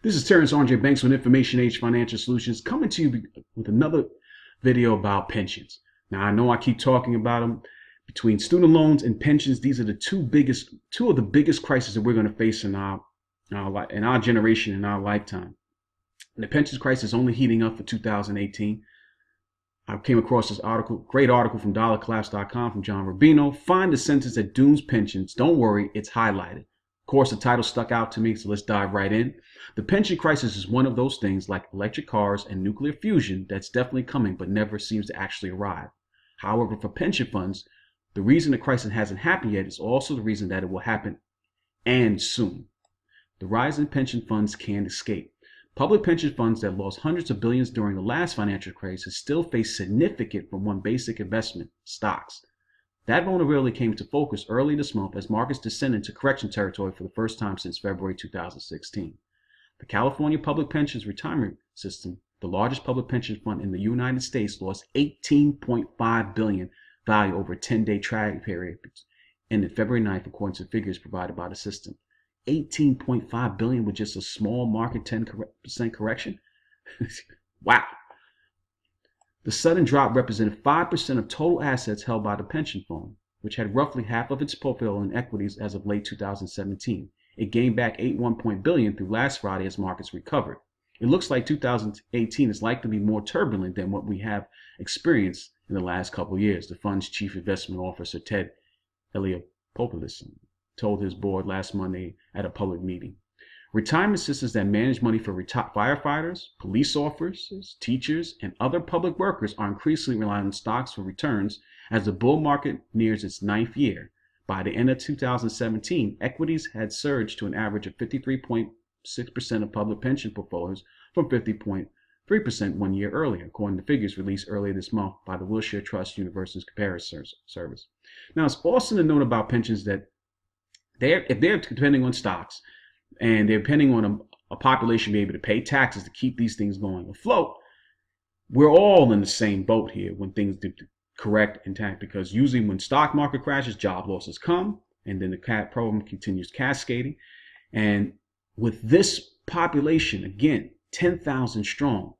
This is Terrence R.J. Banks with Information Age Financial Solutions, coming to you with another video about pensions. Now, I know I keep talking about them. Between student loans and pensions, these are the two of the biggest crises that we're going to face in our generation, in our lifetime. And the pensions crisis is only heating up for 2018. I came across this article, great article from dollarcollapse.com from John Rubino. Find the sentence that dooms pensions. Don't worry, it's highlighted. Of course, the title stuck out to me, so let's dive right in. The pension crisis is one of those things like electric cars and nuclear fusion that's definitely coming but never seems to actually arrive. However, for pension funds, the reason the crisis hasn't happened yet is also the reason that it will happen, and soon. The rise in pension funds can't escape. Public pension funds that lost hundreds of billions during the last financial crisis still face significant from one basic investment, stocks. That vulnerability came to focus early this month as markets descended into correction territory for the first time since February 2016. The California Public Pensions Retirement System, the largest public pension fund in the United States, lost $18.5 billion value over a 10-day tracking period ended February 9th, according to figures provided by the system. $18.5 billion with just a small market 10% correction? Wow. The sudden drop represented 5% of total assets held by the pension fund, which had roughly half of its portfolio in equities as of late 2017. It gained back $81 billion through last Friday as markets recovered. It looks like 2018 is likely to be more turbulent than what we have experienced in the last couple of years, the fund's chief investment officer, Ted Eliopoulos, told his board last Monday at a public meeting. Retirement systems that manage money for firefighters, police officers, teachers, and other public workers are increasingly relying on stocks for returns as the bull market nears its 9th year. By the end of 2017, equities had surged to an average of 53.6% of public pension portfolios from 50.3% 1 year earlier, according to figures released earlier this month by the Wilshire Trust Universal's Comparison Service. Now, it's also to note about pensions that if they're depending on stocks, and they're depending on a population being able to pay taxes to keep these things going afloat, we're all in the same boat here when things do correct intact, because usually when stock market crashes, job losses come, and then the problem continues cascading. And with this population, again, 10,000 strong,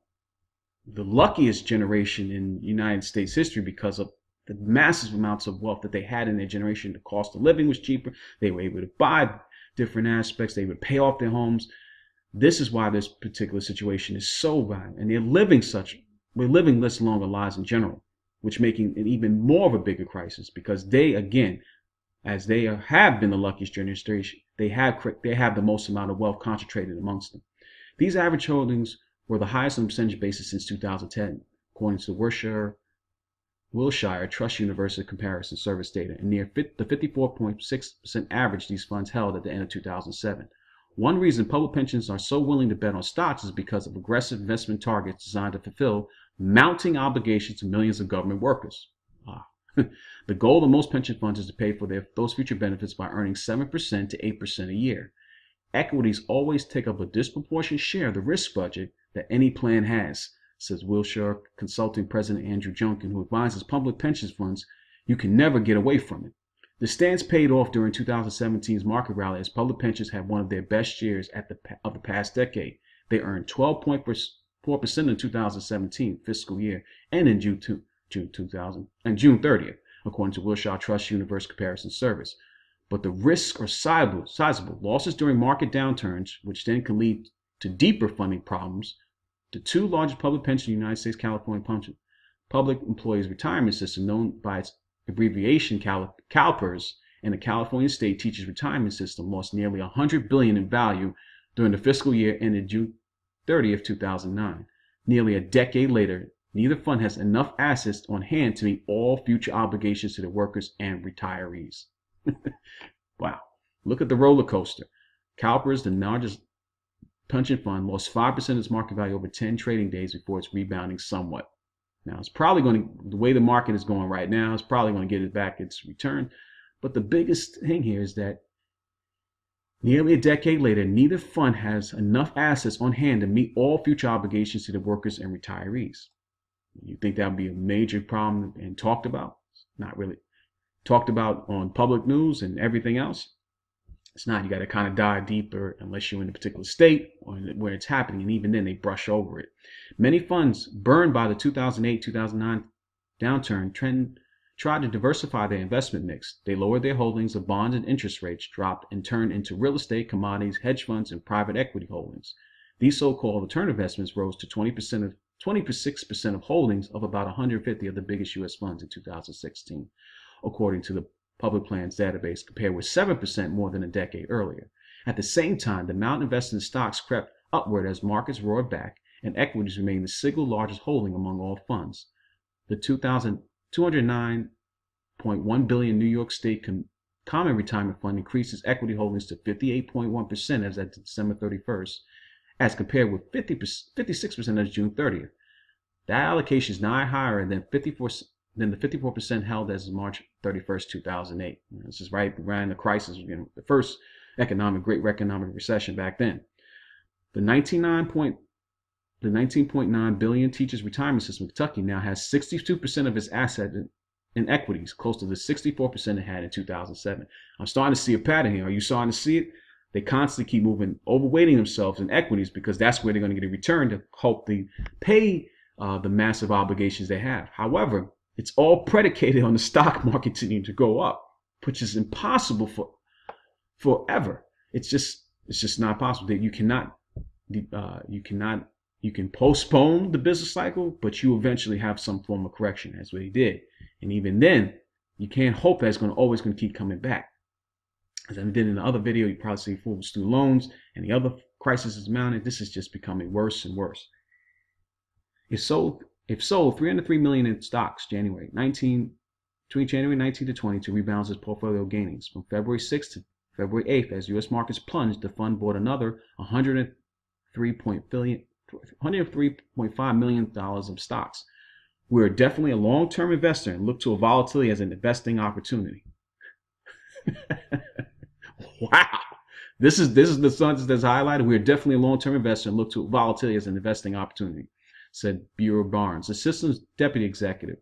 the luckiest generation in United States history because of the massive amounts of wealth that they had in their generation. The cost of living was cheaper. They were able to buy different aspects. They would pay off their homes. This is why this particular situation is so bad. And we're living less longer lives in general, which making it even more of a bigger crisis, because they, again, as they have been the luckiest generation, they have the most amount of wealth concentrated amongst them. These average holdings were the highest on a percentage basis since 2010, according to Wilshire Trust Universal Comparison Service data, and near the 54.6% average these funds held at the end of 2007. One reason public pensions are so willing to bet on stocks is because of aggressive investment targets designed to fulfill mounting obligations to millions of government workers. The goal of most pension funds is to pay for those future benefits by earning 7% to 8% a year. Equities always take up a disproportionate share of the risk budget that any plan has, says Wilshire Consulting President Andrew Junkin, who advises public pension funds. You can never get away from it. The stance paid off during 2017's market rally as public pensions had one of their best years of the past decade. They earned 12.4% in 2017 fiscal year and in June 30th, according to Wilshire Trust Universal Comparison Service. But the risks are sizable. Losses during market downturns, which then can lead to deeper funding problems. The two largest public pensions in the United States, California Public Employees Retirement System, known by its abbreviation Calipers, and the California State Teachers Retirement System, lost nearly $100 billion in value during the fiscal year ended June 30th, 2009. Nearly a decade later, neither fund has enough assets on hand to meet all future obligations to the workers and retirees. Wow. Look at the roller coaster. Calipers, the largest pension fund, lost 5% of its market value over 10 trading days before it's rebounding somewhat. Now, it's probably the way the market is going right now, it's probably going to get it back its return. But the biggest thing here is that nearly a decade later, neither fund has enough assets on hand to meet all future obligations to the workers and retirees. You think that would be a major problem and talked about? Not really. Talked about on public news and everything else? It's not. You got to kind of dive deeper unless you're in a particular state or where it's happening. And even then, they brush over it. Many funds burned by the 2008-2009 downturn tried to diversify their investment mix. They lowered their holdings of bonds and interest rates dropped and turned into real estate, commodities, hedge funds, and private equity holdings. These so-called alternative investments rose to 26% of holdings of about 150 of the biggest U.S. funds in 2016, according to the Public Plans database, compared with 7% more than a decade earlier. At the same time, the amount invested in stocks crept upward as markets roared back, and equities remained the single largest holding among all funds. The 209.1 billion New York State Common Retirement Fund increased its equity holdings to 58.1% as at December 31st, as compared with 56% as June 30th. That allocation is now higher than the 54% held as of March 31st, 2008. This is right around the crisis, the first great economic recession back then. The 19.9 billion teachers retirement system in Kentucky now has 62% of its assets in equities, close to the 64% it had in 2007. I'm starting to see a pattern here. Are you starting to see it? They constantly keep moving, overweighting themselves in equities because that's where they're going to get a return to help they pay the massive obligations they have. However, it's all predicated on the stock market continuing to go up, which is impossible forever. It's just not possible. That you can postpone the business cycle, but you eventually have some form of correction. That's what he did. And even then, you can't hope that it's always going to keep coming back. As I did in the other video, you probably see full student loans and the other crisis is mounted. This is just becoming worse and worse. If sold 303 million in stocks between January 19 to 20 to rebalance its portfolio gainings. From February 6th to February 8th, as U.S. markets plunged, the fund bought another $103.5 million of stocks. We're definitely a long-term investor and look to a volatility as an investing opportunity. Wow. This is the sentence that's highlighted. We're definitely a long-term investor and look to volatility as an investing opportunity, said Bureau Barnes, the system's deputy executive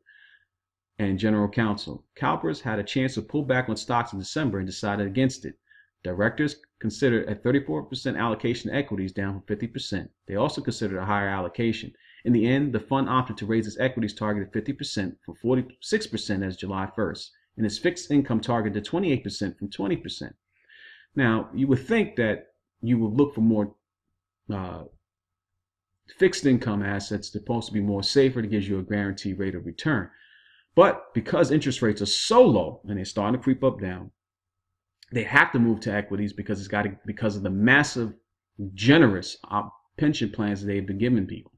and general counsel. Calipers had a chance to pull back on stocks in December and decided against it. Directors considered a 34% allocation to equities down from 50%. They also considered a higher allocation. In the end, the fund opted to raise its equities target to 50% from 46% as July 1st, and its fixed income target to 28% from 20%. Now, you would think that you would look for more fixed income assets supposed to be more safer, to give you a guaranteed rate of return. But because interest rates are so low and they're starting to creep up down, they have to move to equities because because of the massive, generous pension plans that they've been giving people.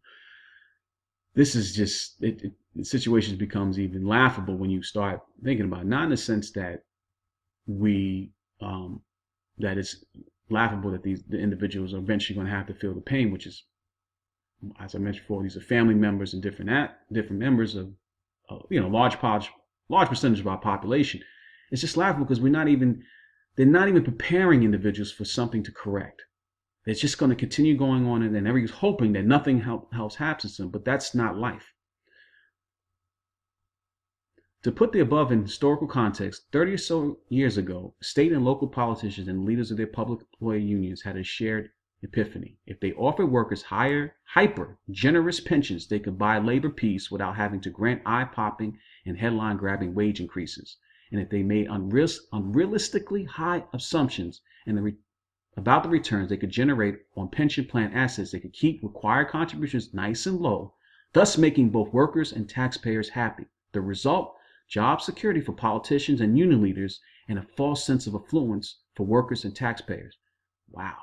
This is just the situation becomes even laughable when you start thinking about it. Not in the sense that that it's laughable that the individuals are eventually going to have to feel the pain, which is, as I mentioned before, these are family members and different members of large percentage of our population. It's just laughable because they're not even preparing individuals for something to correct. It's just going to continue going on, and then everybody's hoping that nothing else happens to them. But that's not life. To put the above in historical context, 30 or so years ago, state and local politicians and leaders of their public employee unions had a shared epiphany. If they offered workers hyper generous pensions, they could buy labor peace without having to grant eye-popping and headline-grabbing wage increases. And if they made unrealistically high assumptions about the returns they could generate on pension plan assets, they could keep required contributions nice and low, thus making both workers and taxpayers happy. The result? Job security for politicians and union leaders, and a false sense of affluence for workers and taxpayers. Wow.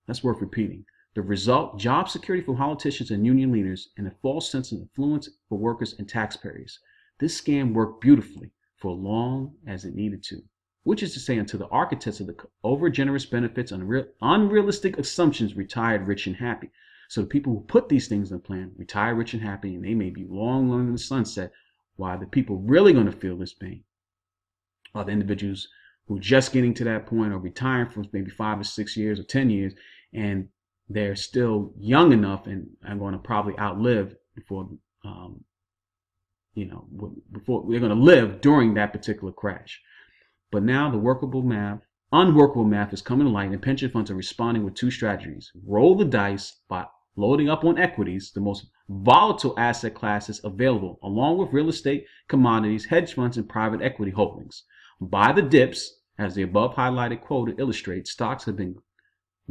That's worth repeating. The result, job security for politicians and union leaders, and a false sense of affluence for workers and taxpayers. This scam worked beautifully for as long as it needed to, which is to say until the architects of the over-generous benefits and unrealistic assumptions retired rich and happy. So the people who put these things in the plan retire rich and happy, and they may be long in the sunset, while the people really going to feel this pain are the individuals who are just getting to that point or retiring for maybe 5 or 6 years or 10 years, and they're still young enough and are going to probably outlive before they're going to live during that particular crash. But now the workable math Unworkable math is coming to light, and pension funds are responding with two strategies. Roll the dice by loading up on equities, the most volatile asset classes available, along with real estate, commodities, hedge funds, and private equity holdings. Buy the dips, as the above highlighted quote illustrates. Stocks have been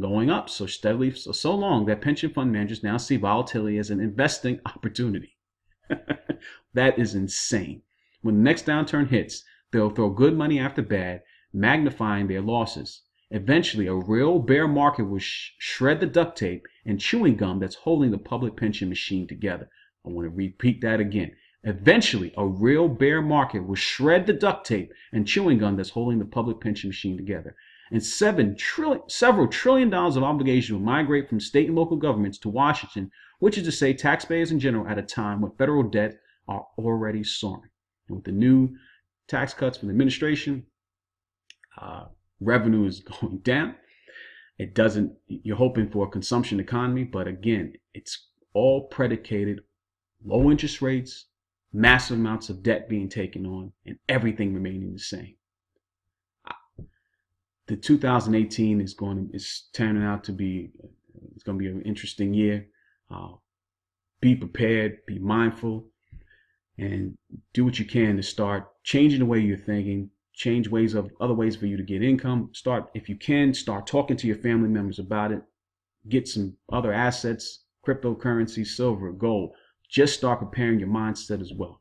going up so steadily for so long that pension fund managers now see volatility as an investing opportunity. That is insane. When the next downturn hits, they'll throw good money after bad, magnifying their losses. Eventually, a real bear market will shred the duct tape and chewing gum that's holding the public pension machine together. I want to repeat that again. Eventually, a real bear market will shred the duct tape and chewing gum that's holding the public pension machine together. And several trillion dollars of obligation will migrate from state and local governments to Washington, which is to say taxpayers in general, at a time when federal debt are already soaring. And with the new tax cuts from the administration, revenue is going down. You're hoping for a consumption economy, but again, it's all predicated low interest rates, massive amounts of debt being taken on, and everything remaining the same. The 2018 is turning out to be, it's going to be an interesting year. Be prepared, be mindful, and do what you can to start changing the way you're thinking, change other ways for you to get income. If you can, start talking to your family members about it. Get some other assets, cryptocurrency, silver, gold. Just start preparing your mindset as well.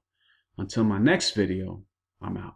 Until my next video, I'm out.